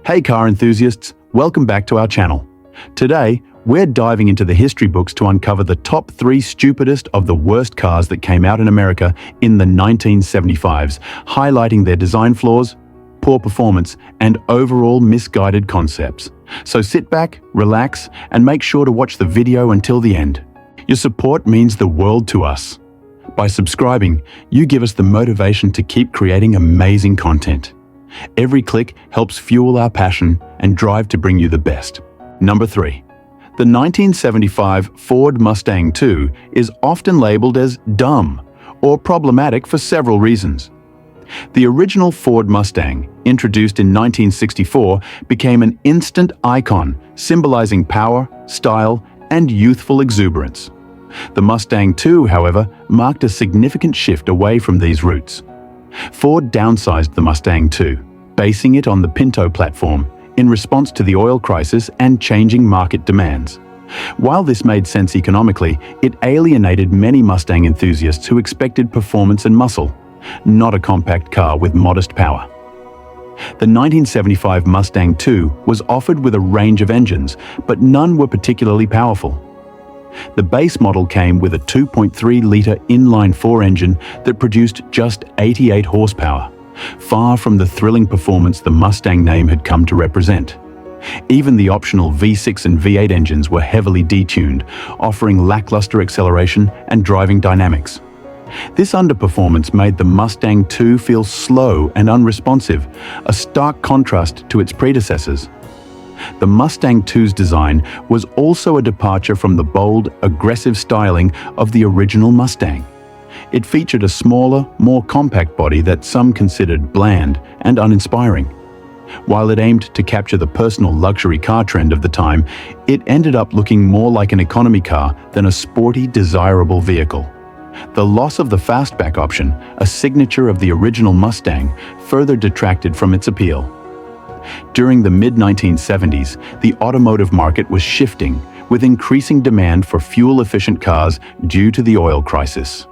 Hey car enthusiasts, welcome back to our channel. Today, we're diving into the history books to uncover the top 3 stupidest of the worst cars that came out in America in the 1975s, highlighting their design flaws, poor performance, and overall misguided concepts. So sit back, relax, and make sure to watch the video until the end. Your support means the world to us. By subscribing, you give us the motivation to keep creating amazing content. Every click helps fuel our passion and drive to bring you the best. Number 3. The 1975 Ford Mustang II is often labeled as dumb or problematic for several reasons. The original Ford Mustang, introduced in 1964, became an instant icon, symbolizing power, style, and youthful exuberance. The Mustang II, however, marked a significant shift away from these roots. Ford downsized the Mustang II, basing it on the Pinto platform, in response to the oil crisis and changing market demands. While this made sense economically, it alienated many Mustang enthusiasts who expected performance and muscle, not a compact car with modest power. The 1975 Mustang II was offered with a range of engines, but none were particularly powerful. The base model came with a 2.3-litre inline-4 engine that produced just 88 horsepower, far from the thrilling performance the Mustang name had come to represent. Even the optional V6 and V8 engines were heavily detuned, offering lackluster acceleration and driving dynamics. This underperformance made the Mustang II feel slow and unresponsive, a stark contrast to its predecessors. The Mustang II's design was also a departure from the bold, aggressive styling of the original Mustang. It featured a smaller, more compact body that some considered bland and uninspiring. While it aimed to capture the personal luxury car trend of the time, it ended up looking more like an economy car than a sporty, desirable vehicle. The loss of the fastback option, a signature of the original Mustang, further detracted from its appeal. During the mid-1970s, the automotive market was shifting, with increasing demand for fuel-efficient cars due to the oil crisis.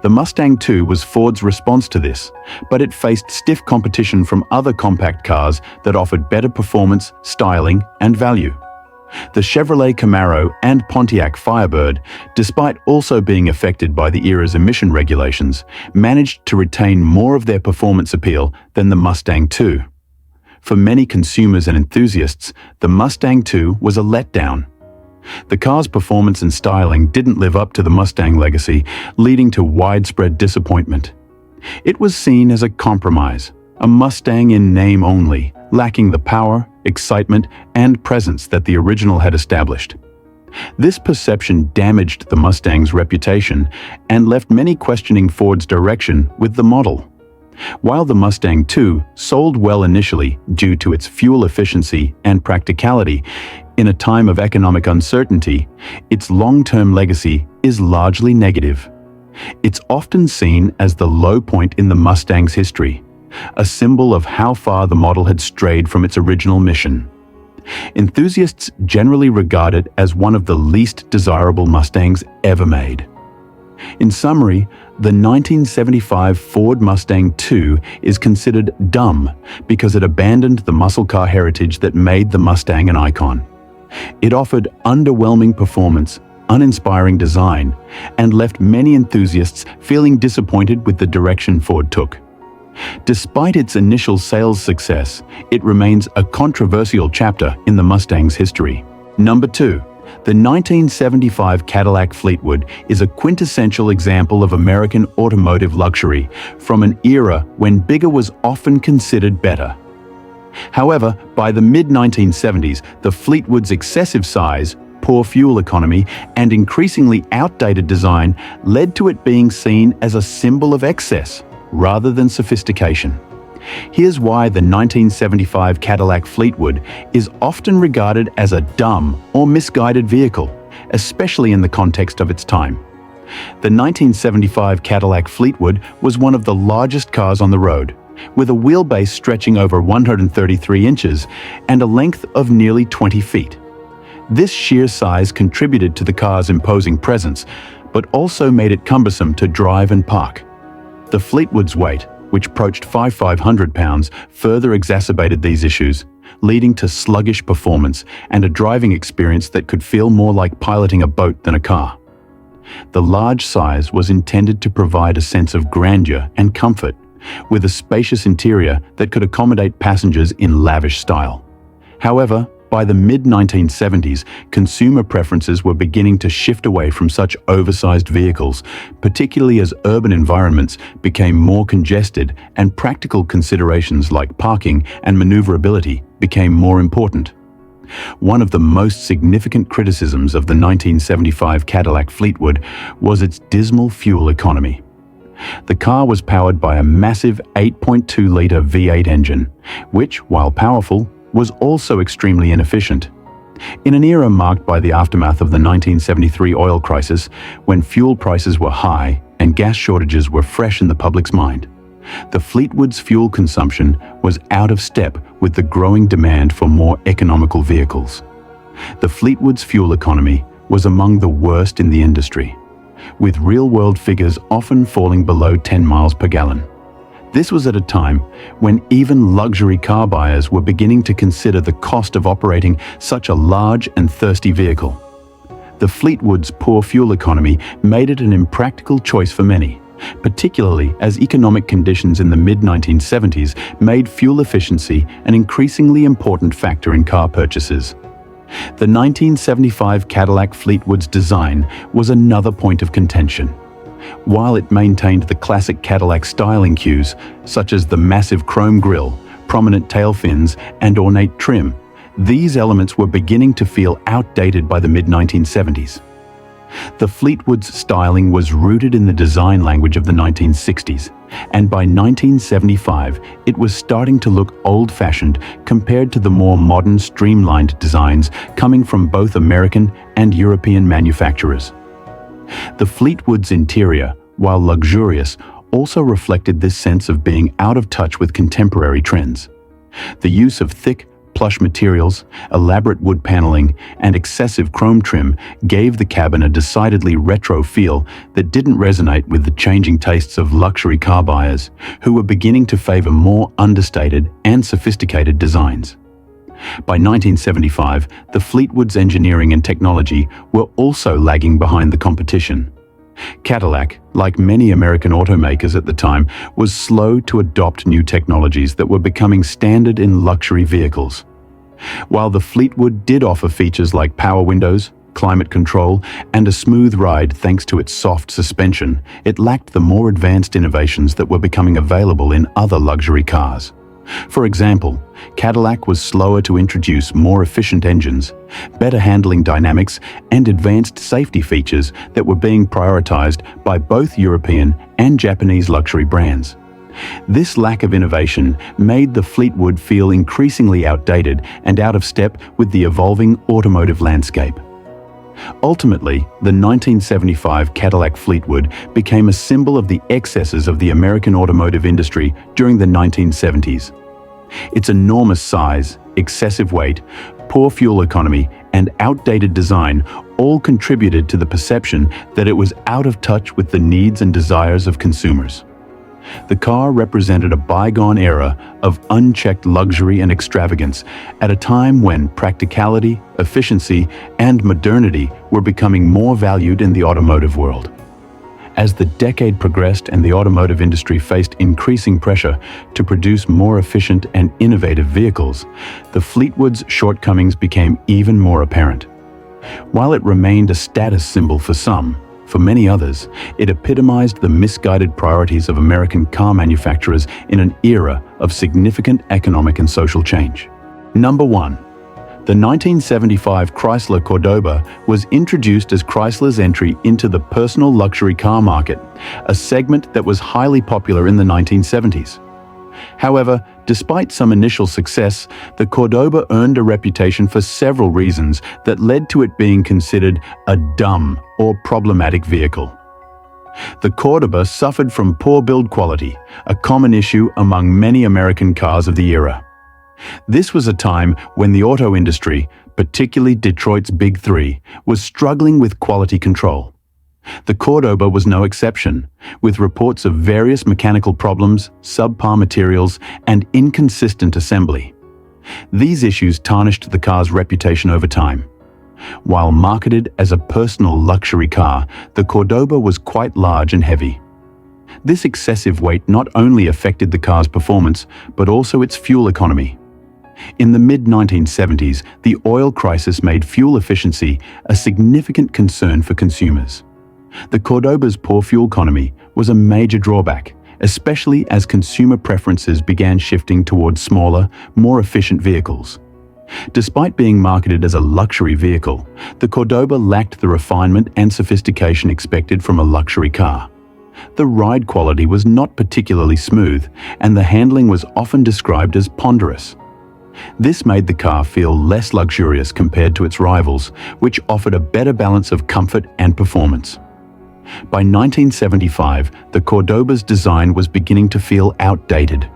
The Mustang II was Ford's response to this, but it faced stiff competition from other compact cars that offered better performance, styling, and value. The Chevrolet Camaro and Pontiac Firebird, despite also being affected by the era's emission regulations, managed to retain more of their performance appeal than the Mustang II. For many consumers and enthusiasts, the Mustang II was a letdown. The car's performance and styling didn't live up to the Mustang legacy, leading to widespread disappointment. It was seen as a compromise, a Mustang in name only, lacking the power, excitement, and presence that the original had established. This perception damaged the Mustang's reputation and left many questioning Ford's direction with the model. While the Mustang II sold well initially due to its fuel efficiency and practicality, in a time of economic uncertainty, its long-term legacy is largely negative. It's often seen as the low point in the Mustang's history, a symbol of how far the model had strayed from its original mission. Enthusiasts generally regard it as one of the least desirable Mustangs ever made. In summary, the 1975 Ford Mustang II is considered dumb because it abandoned the muscle car heritage that made the Mustang an icon. It offered underwhelming performance, uninspiring design, and left many enthusiasts feeling disappointed with the direction Ford took. Despite its initial sales success, it remains a controversial chapter in the Mustang's history. Number 2. The 1975 Cadillac Fleetwood is a quintessential example of American automotive luxury from an era when bigger was often considered better. However, by the mid-1970s, the Fleetwood's excessive size, poor fuel economy, and increasingly outdated design led to it being seen as a symbol of excess rather than sophistication. Here's why the 1975 Cadillac Fleetwood is often regarded as a dumb or misguided vehicle, especially in the context of its time. The 1975 Cadillac Fleetwood was one of the largest cars on the road, with a wheelbase stretching over 133 inches and a length of nearly 20 feet. This sheer size contributed to the car's imposing presence, but also made it cumbersome to drive and park. The Fleetwood's weight, which approached 5,500 pounds, further exacerbated these issues, leading to sluggish performance and a driving experience that could feel more like piloting a boat than a car. The large size was intended to provide a sense of grandeur and comfort, with a spacious interior that could accommodate passengers in lavish style. However, by the mid-1970s, consumer preferences were beginning to shift away from such oversized vehicles, particularly as urban environments became more congested and practical considerations like parking and maneuverability became more important. One of the most significant criticisms of the 1975 Cadillac Fleetwood was its dismal fuel economy. The car was powered by a massive 8.2-liter V8 engine, which, while powerful, was also extremely inefficient. In an era marked by the aftermath of the 1973 oil crisis, when fuel prices were high and gas shortages were fresh in the public's mind, the Fleetwood's fuel consumption was out of step with the growing demand for more economical vehicles. The Fleetwood's fuel economy was among the worst in the industry, with real-world figures often falling below 10 miles per gallon. This was at a time when even luxury car buyers were beginning to consider the cost of operating such a large and thirsty vehicle. The Fleetwood's poor fuel economy made it an impractical choice for many, particularly as economic conditions in the mid-1970s made fuel efficiency an increasingly important factor in car purchases. The 1975 Cadillac Fleetwood's design was another point of contention. While it maintained the classic Cadillac styling cues, such as the massive chrome grille, prominent tail fins, and ornate trim, these elements were beginning to feel outdated by the mid-1970s. The Fleetwood's styling was rooted in the design language of the 1960s, and by 1975 it was starting to look old-fashioned compared to the more modern, streamlined designs coming from both American and European manufacturers. The Fleetwood's interior, while luxurious, also reflected this sense of being out of touch with contemporary trends. The use of thick, plush materials, elaborate wood paneling, and excessive chrome trim gave the cabin a decidedly retro feel that didn't resonate with the changing tastes of luxury car buyers, who were beginning to favor more understated and sophisticated designs. By 1975, the Fleetwood's engineering and technology were also lagging behind the competition. Cadillac, like many American automakers at the time, was slow to adopt new technologies that were becoming standard in luxury vehicles. While the Fleetwood did offer features like power windows, climate control, and a smooth ride thanks to its soft suspension, it lacked the more advanced innovations that were becoming available in other luxury cars. For example, Cadillac was slower to introduce more efficient engines, better handling dynamics, and advanced safety features that were being prioritized by both European and Japanese luxury brands. This lack of innovation made the Fleetwood feel increasingly outdated and out of step with the evolving automotive landscape. Ultimately, the 1975 Cadillac Fleetwood became a symbol of the excesses of the American automotive industry during the 1970s. Its enormous size, excessive weight, poor fuel economy, and outdated design all contributed to the perception that it was out of touch with the needs and desires of consumers. The car represented a bygone era of unchecked luxury and extravagance at a time when practicality, efficiency, and modernity were becoming more valued in the automotive world. As the decade progressed and the automotive industry faced increasing pressure to produce more efficient and innovative vehicles, the Fleetwood's shortcomings became even more apparent. While it remained a status symbol for some, for many others, it epitomized the misguided priorities of American car manufacturers in an era of significant economic and social change. Number 1. The 1975 Chrysler Cordoba was introduced as Chrysler's entry into the personal luxury car market, a segment that was highly popular in the 1970s. However, despite some initial success, the Cordoba earned a reputation for several reasons that led to it being considered a dumb or problematic vehicle. The Cordoba suffered from poor build quality, a common issue among many American cars of the era. This was a time when the auto industry, particularly Detroit's Big Three, was struggling with quality control. The Cordoba was no exception, with reports of various mechanical problems, subpar materials, and inconsistent assembly. These issues tarnished the car's reputation over time. While marketed as a personal luxury car, the Cordoba was quite large and heavy. This excessive weight not only affected the car's performance, but also its fuel economy. In the mid-1970s, the oil crisis made fuel efficiency a significant concern for consumers. The Cordoba's poor fuel economy was a major drawback, especially as consumer preferences began shifting towards smaller, more efficient vehicles. Despite being marketed as a luxury vehicle, the Cordoba lacked the refinement and sophistication expected from a luxury car. The ride quality was not particularly smooth, and the handling was often described as ponderous. This made the car feel less luxurious compared to its rivals, which offered a better balance of comfort and performance. By 1975, the Cordoba's design was beginning to feel outdated.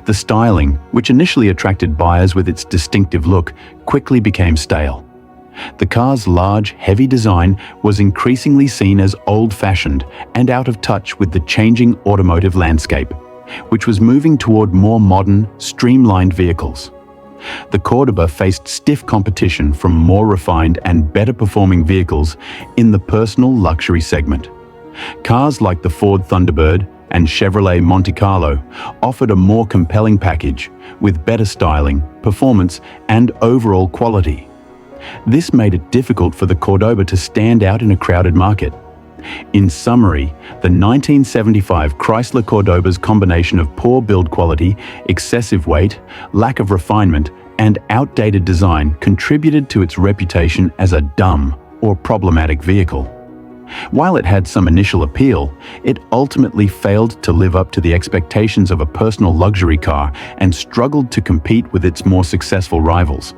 The styling, which initially attracted buyers with its distinctive look, quickly became stale. The car's large, heavy design was increasingly seen as old-fashioned and out of touch with the changing automotive landscape, which was moving toward more modern, streamlined vehicles. The Cordoba faced stiff competition from more refined and better-performing vehicles in the personal luxury segment. Cars like the Ford Thunderbird and Chevrolet Monte Carlo offered a more compelling package with better styling, performance, and overall quality. This made it difficult for the Cordoba to stand out in a crowded market. In summary, the 1975 Chrysler Cordoba's combination of poor build quality, excessive weight, lack of refinement, and outdated design contributed to its reputation as a dumb or problematic vehicle. While it had some initial appeal, it ultimately failed to live up to the expectations of a personal luxury car and struggled to compete with its more successful rivals.